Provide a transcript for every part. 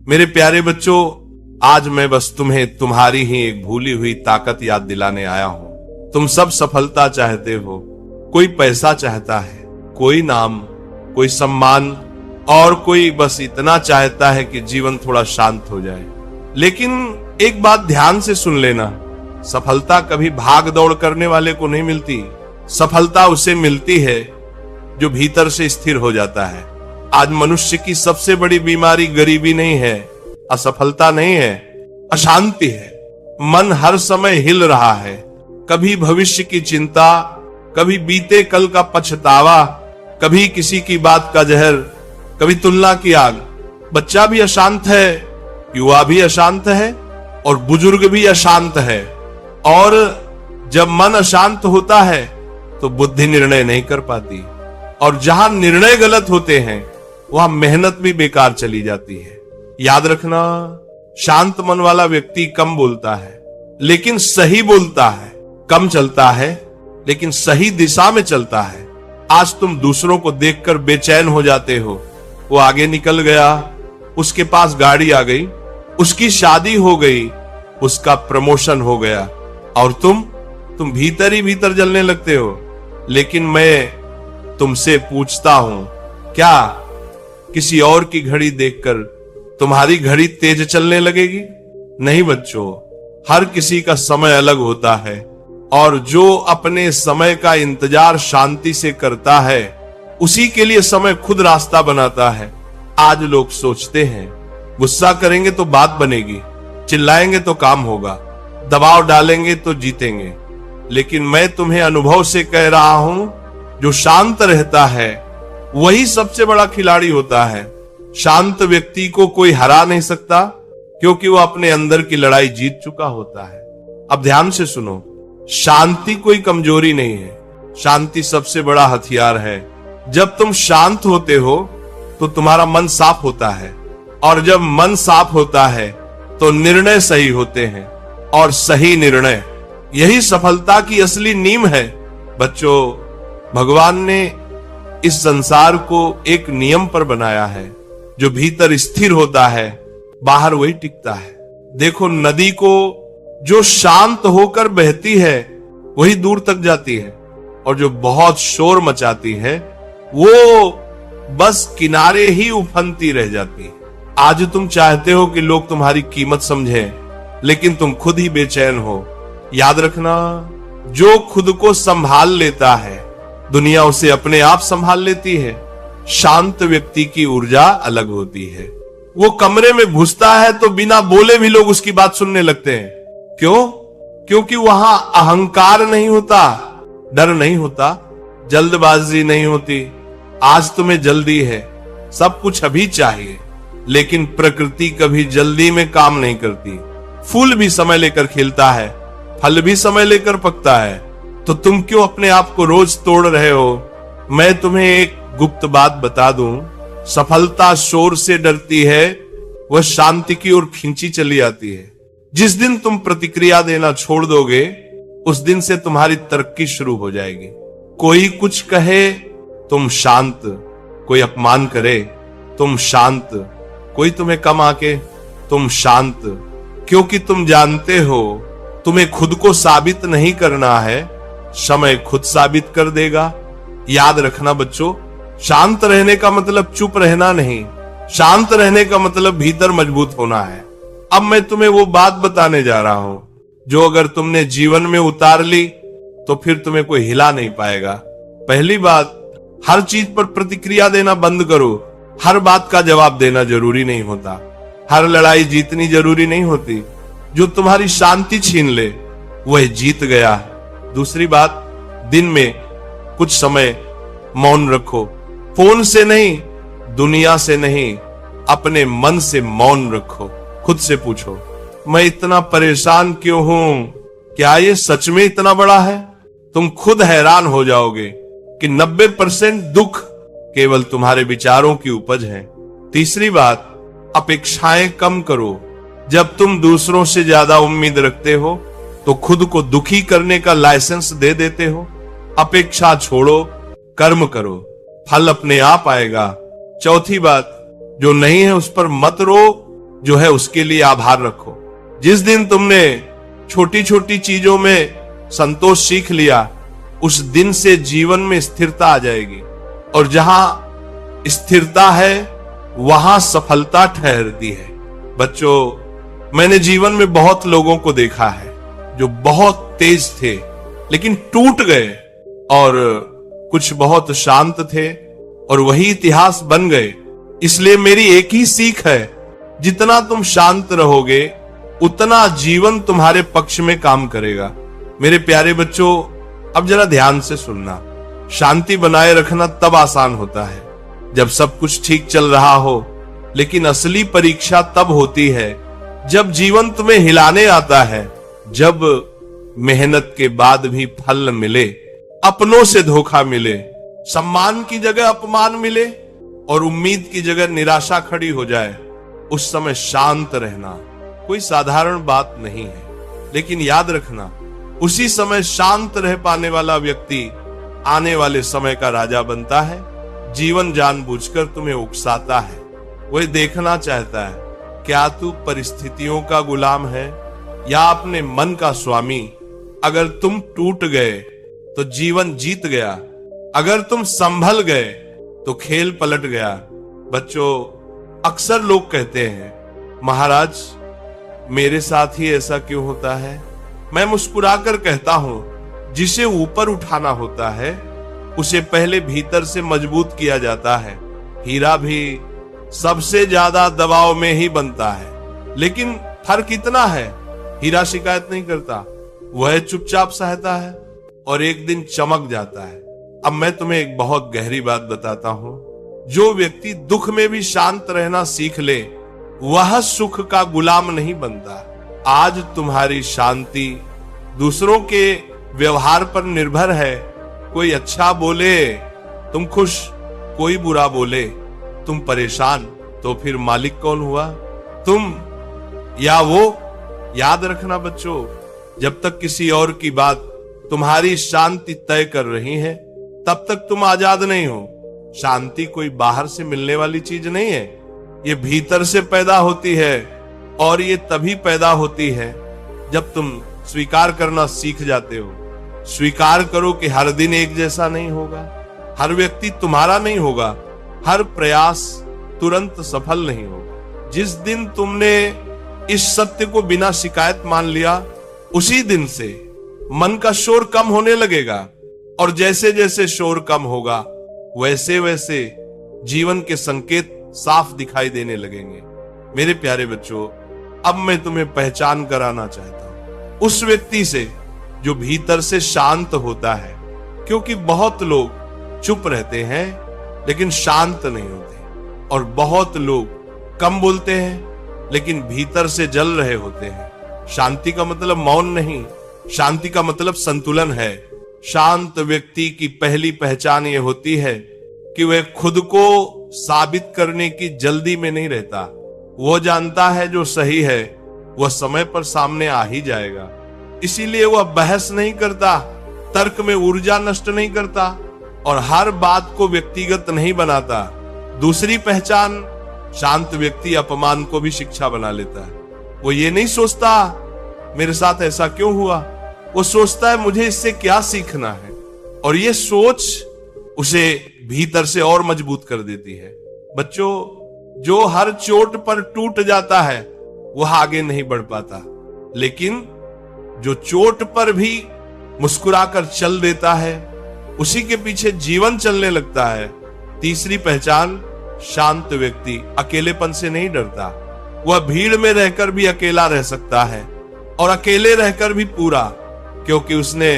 मेरे प्यारे बच्चों, आज मैं बस तुम्हें तुम्हारी ही एक भूली हुई ताकत याद दिलाने आया हूं। तुम सब सफलता चाहते हो, कोई पैसा चाहता है, कोई नाम, कोई सम्मान, और कोई बस इतना चाहता है कि जीवन थोड़ा शांत हो जाए। लेकिन एक बात ध्यान से सुन लेना, सफलता कभी भाग दौड़ करने वाले को नहीं मिलती। सफलता उसे मिलती है जो भीतर से स्थिर हो जाता है। आज मनुष्य की सबसे बड़ी बीमारी गरीबी नहीं है, असफलता नहीं है, अशांति है। मन हर समय हिल रहा है, कभी भविष्य की चिंता, कभी बीते कल का पछतावा, कभी किसी की बात का जहर, कभी तुलना की आग। बच्चा भी अशांत है, युवा भी अशांत है, और बुजुर्ग भी अशांत है। और जब मन अशांत होता है तो बुद्धि निर्णय नहीं कर पाती, और जहां निर्णय गलत होते हैं वहां मेहनत भी बेकार चली जाती है। याद रखना, शांत मन वाला व्यक्ति कम बोलता है लेकिन सही बोलता है, कम चलता है लेकिन सही दिशा में चलता है। आज तुम दूसरों को देखकर बेचैन हो जाते हो। वो आगे निकल गया, उसके पास गाड़ी आ गई, उसकी शादी हो गई, उसका प्रमोशन हो गया, और तुम भीतर ही भीतर जलने लगते हो। लेकिन मैं तुमसे पूछता हूं, क्या किसी और की घड़ी देखकर तुम्हारी घड़ी तेज चलने लगेगी? नहीं बच्चों, हर किसी का समय अलग होता है, और जो अपने समय का इंतजार शांति से करता है उसी के लिए समय खुद रास्ता बनाता है। आज लोग सोचते हैं गुस्सा करेंगे तो बात बनेगी, चिल्लाएंगे तो काम होगा, दबाव डालेंगे तो जीतेंगे। लेकिन मैं तुम्हें अनुभव से कह रहा हूं, जो शांत रहता है वही सबसे बड़ा खिलाड़ी होता है। शांत व्यक्ति को कोई हरा नहीं सकता, क्योंकि वो अपने अंदर की लड़ाई जीत चुका होता है। अब ध्यान से सुनो, शांति कोई कमजोरी नहीं है, शांति सबसे बड़ा हथियार है। जब तुम शांत होते हो तो तुम्हारा मन साफ होता है, और जब मन साफ होता है तो निर्णय सही होते हैं, और सही निर्णय यही सफलता की असली नींव है। बच्चों, भगवान ने इस संसार को एक नियम पर बनाया है, जो भीतर स्थिर होता है बाहर वही टिकता है। देखो, नदी को जो शांत होकर बहती है वही दूर तक जाती है, और जो बहुत शोर मचाती है वो बस किनारे ही उफनती रह जाती है। आज तुम चाहते हो कि लोग तुम्हारी कीमत समझें, लेकिन तुम खुद ही बेचैन हो। याद रखना, जो खुद को संभाल लेता है दुनिया उसे अपने आप संभाल लेती है। शांत व्यक्ति की ऊर्जा अलग होती है। वो कमरे में घुसता है तो बिना बोले भी लोग उसकी बात सुनने लगते हैं। क्यों? क्योंकि वहां अहंकार नहीं होता, डर नहीं होता, जल्दबाजी नहीं होती। आज तुम्हें जल्दी है, सब कुछ अभी चाहिए, लेकिन प्रकृति कभी जल्दी में काम नहीं करती। फूल भी समय लेकर खिलता है, फल भी समय लेकर पकता है। तो तुम क्यों अपने आप को रोज तोड़ रहे हो? मैं तुम्हें एक गुप्त बात बता दूं, सफलता शोर से डरती है, वह शांति की ओर खींची चली आती है। जिस दिन तुम प्रतिक्रिया देना छोड़ दोगे, उस दिन से तुम्हारी तरक्की शुरू हो जाएगी। कोई कुछ कहे तुम शांत, कोई अपमान करे तुम शांत, कोई तुम्हें कम आके तुम शांत, क्योंकि तुम जानते हो तुम्हें खुद को साबित नहीं करना है, समय खुद साबित कर देगा। याद रखना बच्चों, शांत रहने का मतलब चुप रहना नहीं, शांत रहने का मतलब भीतर मजबूत होना है। अब मैं तुम्हें वो बात बताने जा रहा हूं जो अगर तुमने जीवन में उतार ली तो फिर तुम्हें कोई हिला नहीं पाएगा। पहली बात, हर चीज पर प्रतिक्रिया देना बंद करो। हर बात का जवाब देना जरूरी नहीं होता, हर लड़ाई जीतनी जरूरी नहीं होती। जो तुम्हारी शांति छीन ले वह जीत गया। दूसरी बात, दिन में कुछ समय मौन रखो। फोन से नहीं, दुनिया से नहीं, अपने मन से मौन रखो। खुद से पूछो, मैं इतना परेशान क्यों हूं? क्या ये सच में इतना बड़ा है? तुम खुद हैरान हो जाओगे कि 90% दुख केवल तुम्हारे विचारों की उपज है। तीसरी बात, अपेक्षाएं कम करो। जब तुम दूसरों से ज्यादा उम्मीद रखते हो तो खुद को दुखी करने का लाइसेंस दे देते हो। अपेक्षा छोड़ो, कर्म करो, फल अपने आप आएगा। चौथी बात, जो नहीं है उस पर मत रो, जो है उसके लिए आभार रखो। जिस दिन तुमने छोटी छोटी चीजों में संतोष सीख लिया, उस दिन से जीवन में स्थिरता आ जाएगी, और जहां स्थिरता है वहां सफलता ठहरती है। बच्चों, मैंने जीवन में बहुत लोगों को देखा है जो बहुत तेज थे लेकिन टूट गए, और कुछ बहुत शांत थे और वही इतिहास बन गए। इसलिए मेरी एक ही सीख है, जितना तुम शांत रहोगे उतना जीवन तुम्हारे पक्ष में काम करेगा। मेरे प्यारे बच्चों, अब जरा ध्यान से सुनना। शांति बनाए रखना तब आसान होता है जब सब कुछ ठीक चल रहा हो, लेकिन असली परीक्षा तब होती है जब जीवन तुम्हें हिलाने आता है, जब मेहनत के बाद भी फल मिले, अपनों से धोखा मिले, सम्मान की जगह अपमान मिले और उम्मीद की जगह निराशा खड़ी हो जाए। उस समय शांत रहना कोई साधारण बात नहीं है, लेकिन याद रखना, उसी समय शांत रह पाने वाला व्यक्ति आने वाले समय का राजा बनता है। जीवन जानबूझकर तुम्हें उकसाता है, वह देखना चाहता है क्या तू परिस्थितियों का गुलाम है या अपने मन का स्वामी। अगर तुम टूट गए तो जीवन जीत गया, अगर तुम संभल गए तो खेल पलट गया। बच्चों, अक्सर लोग कहते हैं, महाराज मेरे साथ ही ऐसा क्यों होता है? मैं मुस्कुराकर कहता हूं, जिसे ऊपर उठाना होता है उसे पहले भीतर से मजबूत किया जाता है। हीरा भी सबसे ज्यादा दबाव में ही बनता है, लेकिन फर्क इतना है, हीरा शिकायत नहीं करता, वह चुपचाप सहता है और एक दिन चमक जाता है। अब मैं तुम्हें एक बहुत गहरी बात बताता हूं, जो व्यक्ति दुख में भी शांत रहना सीख ले वह सुख का गुलाम नहीं बनता। आज तुम्हारी शांति दूसरों के व्यवहार पर निर्भर है। कोई अच्छा बोले तुम खुश, कोई बुरा बोले तुम परेशान, तो फिर मालिक कौन हुआ, तुम या वो? याद रखना बच्चों, जब तक किसी और की बात तुम्हारी शांति तय कर रही है तब तक तुम आजाद नहीं हो। शांति कोई बाहर से मिलने वाली चीज नहीं है, ये भीतर से पैदा होती है, और ये तभी पैदा होती है जब तुम स्वीकार करना सीख जाते हो। स्वीकार करो कि हर दिन एक जैसा नहीं होगा, हर व्यक्ति तुम्हारा नहीं होगा, हर प्रयास तुरंत सफल नहीं होगा। जिस दिन तुमने इस सत्य को बिना शिकायत मान लिया, उसी दिन से मन का शोर कम होने लगेगा, और जैसे जैसे शोर कम होगा वैसे वैसे जीवन के संकेत साफ दिखाई देने लगेंगे। मेरे प्यारे बच्चों, अब मैं तुम्हें पहचान कराना चाहता हूं उस व्यक्ति से जो भीतर से शांत होता है, क्योंकि बहुत लोग चुप रहते हैं लेकिन शांत नहीं होते, और बहुत लोग कम बोलते हैं लेकिन भीतर से जल रहे होते हैं। शांति का मतलब मौन नहीं, शांति का मतलब संतुलन है। शांत व्यक्ति की पहली पहचान यह होती है कि वह खुद को साबित करने की जल्दी में नहीं रहता। वो जानता है जो सही है वह समय पर सामने आ ही जाएगा, इसीलिए वह बहस नहीं करता, तर्क में ऊर्जा नष्ट नहीं करता, और हर बात को व्यक्तिगत नहीं बनाता। दूसरी पहचान, शांत व्यक्ति अपमान को भी शिक्षा बना लेता है। वो ये नहीं सोचता मेरे साथ ऐसा क्यों हुआ, वो सोचता है मुझे इससे क्या सीखना है, और ये सोच उसे भीतर से और मजबूत कर देती है। बच्चों, जो हर चोट पर टूट जाता है वह आगे नहीं बढ़ पाता, लेकिन जो चोट पर भी मुस्कुराकर चल देता है उसी के पीछे जीवन चलने लगता है। तीसरी पहचान, शांत व्यक्ति अकेलेपन से नहीं डरता। वह भीड़ में रहकर भी अकेला रह सकता है और अकेले रहकर भी पूरा, क्योंकि उसने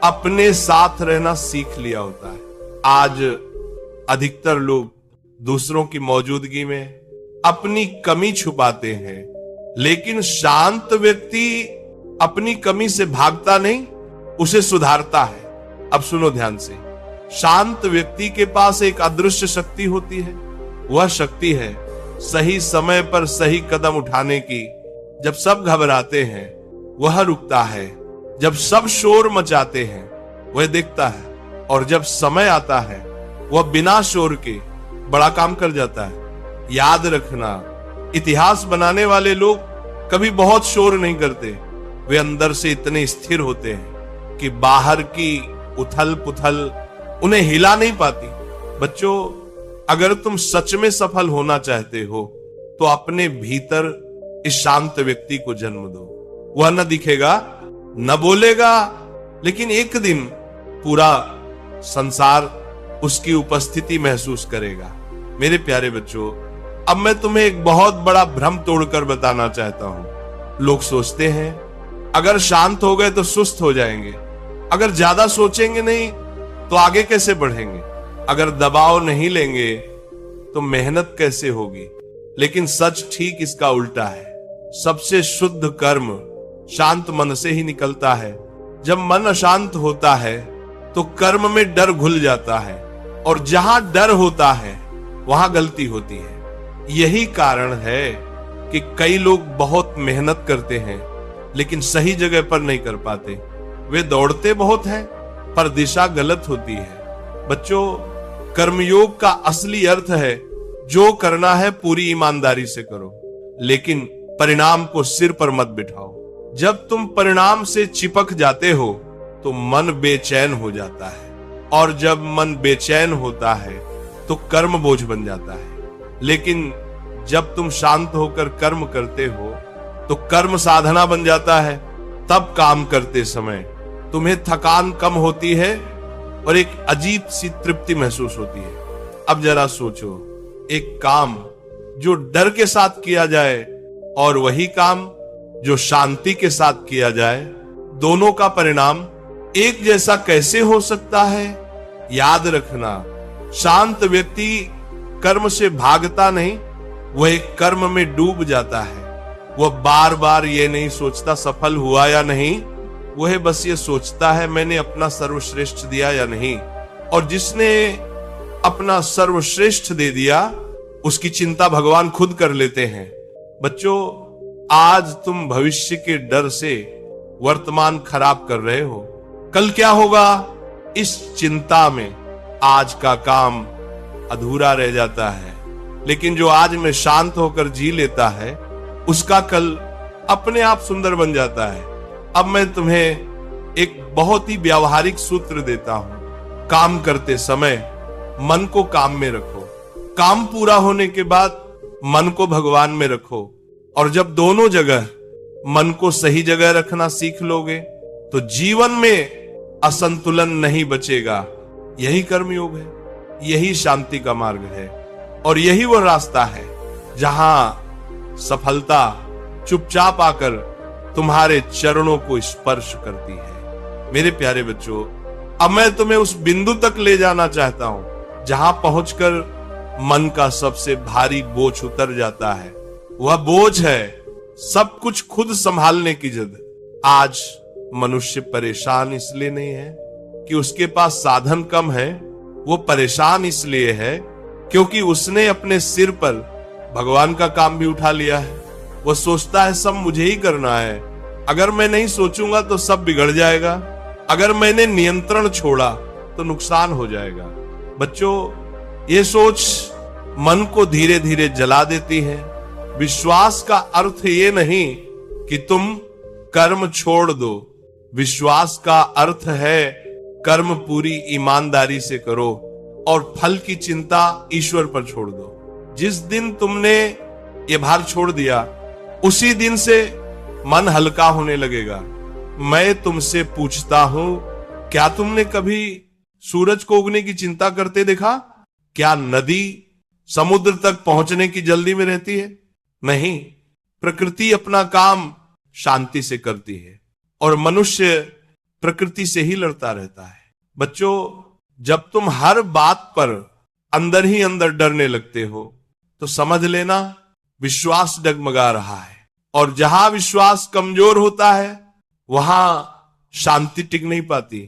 अपने साथ रहना सीख लिया होता है। आज अधिकतर लोग दूसरों की मौजूदगी में अपनी कमी छुपाते हैं, लेकिन शांत व्यक्ति अपनी कमी से भागता नहीं, उसे सुधारता है। अब सुनो ध्यान से, शांत व्यक्ति के पास एक अदृश्य शक्ति होती है। वह शक्ति है सही समय पर सही कदम उठाने की। जब सब घबराते हैं वह रुकता है, जब सब शोर मचाते हैं वह देखता है, और जब समय आता है वह बिना शोर के बड़ा काम कर जाता है। याद रखना, इतिहास बनाने वाले लोग कभी बहुत शोर नहीं करते, वे अंदर से इतने स्थिर होते हैं कि बाहर की उथल पुथल उन्हें हिला नहीं पाती। बच्चों, अगर तुम सच में सफल होना चाहते हो तो अपने भीतर इस शांत व्यक्ति को जन्म दो। वह न दिखेगा, न बोलेगा, लेकिन एक दिन पूरा संसार उसकी उपस्थिति महसूस करेगा। मेरे प्यारे बच्चों, अब मैं तुम्हें एक बहुत बड़ा भ्रम तोड़कर बताना चाहता हूं। लोग सोचते हैं अगर शांत हो गए तो सुस्त हो जाएंगे, अगर ज्यादा सोचेंगे नहीं तो आगे कैसे बढ़ेंगे, अगर दबाव नहीं लेंगे तो मेहनत कैसे होगी। लेकिन सच ठीक इसका उल्टा है। सबसे शुद्ध कर्म शांत मन से ही निकलता है। जब मन अशांत होता है तो कर्म में डर घुल जाता है, और जहां डर होता है वहां गलती होती है। यही कारण है कि कई लोग बहुत मेहनत करते हैं लेकिन सही जगह पर नहीं कर पाते। वे दौड़ते बहुत हैं पर दिशा गलत होती है। बच्चों, कर्मयोग का असली अर्थ है जो करना है पूरी ईमानदारी से करो, लेकिन परिणाम को सिर पर मत बिठाओ। जब तुम परिणाम से चिपक जाते हो तो मन बेचैन हो जाता है, और जब मन बेचैन होता है तो कर्म बोझ बन जाता है। लेकिन जब तुम शांत होकर कर्म करते हो तो कर्म साधना बन जाता है। तब काम करते समय तुम्हें थकान कम होती है और एक अजीब सी तृप्ति महसूस होती है। अब जरा सोचो, एक काम जो डर के साथ किया जाए और वही काम जो शांति के साथ किया जाए, दोनों का परिणाम एक जैसा कैसे हो सकता है? याद रखना, शांत व्यक्ति कर्म से भागता नहीं, वह एक कर्म में डूब जाता है। वह बार बार ये नहीं सोचता सफल हुआ या नहीं, वह बस ये सोचता है मैंने अपना सर्वश्रेष्ठ दिया या नहीं। और जिसने अपना सर्वश्रेष्ठ दे दिया उसकी चिंता भगवान खुद कर लेते हैं। बच्चों, आज तुम भविष्य के डर से वर्तमान खराब कर रहे हो। कल क्या होगा, इस चिंता में आज का काम अधूरा रह जाता है। लेकिन जो आज में शांत होकर जी लेता है उसका कल अपने आप सुंदर बन जाता है। अब मैं तुम्हें एक बहुत ही व्यावहारिक सूत्र देता हूं। काम करते समय मन को काम में रखो, काम पूरा होने के बाद मन को भगवान में रखो, और जब दोनों जगह मन को सही जगह रखना सीख लोगे तो जीवन में असंतुलन नहीं बचेगा। यही कर्मयोग है, यही शांति का मार्ग है, और यही वो रास्ता है जहां सफलता चुपचाप आकर तुम्हारे चरणों को स्पर्श करती है। मेरे प्यारे बच्चों, अब मैं तुम्हें उस बिंदु तक ले जाना चाहता हूं जहां पहुंचकर मन का सबसे भारी बोझ उतर जाता है। वह बोझ है सब कुछ खुद संभालने की जिद। आज मनुष्य परेशान इसलिए नहीं है कि उसके पास साधन कम है, वो परेशान इसलिए है क्योंकि उसने अपने सिर पर भगवान का काम भी उठा लिया है। वो सोचता है सब मुझे ही करना है, अगर मैं नहीं सोचूंगा तो सब बिगड़ जाएगा, अगर मैंने नियंत्रण छोड़ा तो नुकसान हो जाएगा। बच्चों, ये सोच मन को धीरे धीरे जला देती है। विश्वास का अर्थ ये नहीं कि तुम कर्म छोड़ दो, विश्वास का अर्थ है कर्म पूरी ईमानदारी से करो और फल की चिंता ईश्वर पर छोड़ दो। जिस दिन तुमने ये भार छोड़ दिया उसी दिन से मन हल्का होने लगेगा। मैं तुमसे पूछता हूं, क्या तुमने कभी सूरज को उगने की चिंता करते देखा? क्या नदी समुद्र तक पहुंचने की जल्दी में रहती है? नहीं, प्रकृति अपना काम शांति से करती है और मनुष्य प्रकृति से ही लड़ता रहता है। बच्चों, जब तुम हर बात पर अंदर ही अंदर डरने लगते हो तो समझ लेना विश्वास डगमगा रहा है, और जहां विश्वास कमजोर होता है वहां शांति टिक नहीं पाती।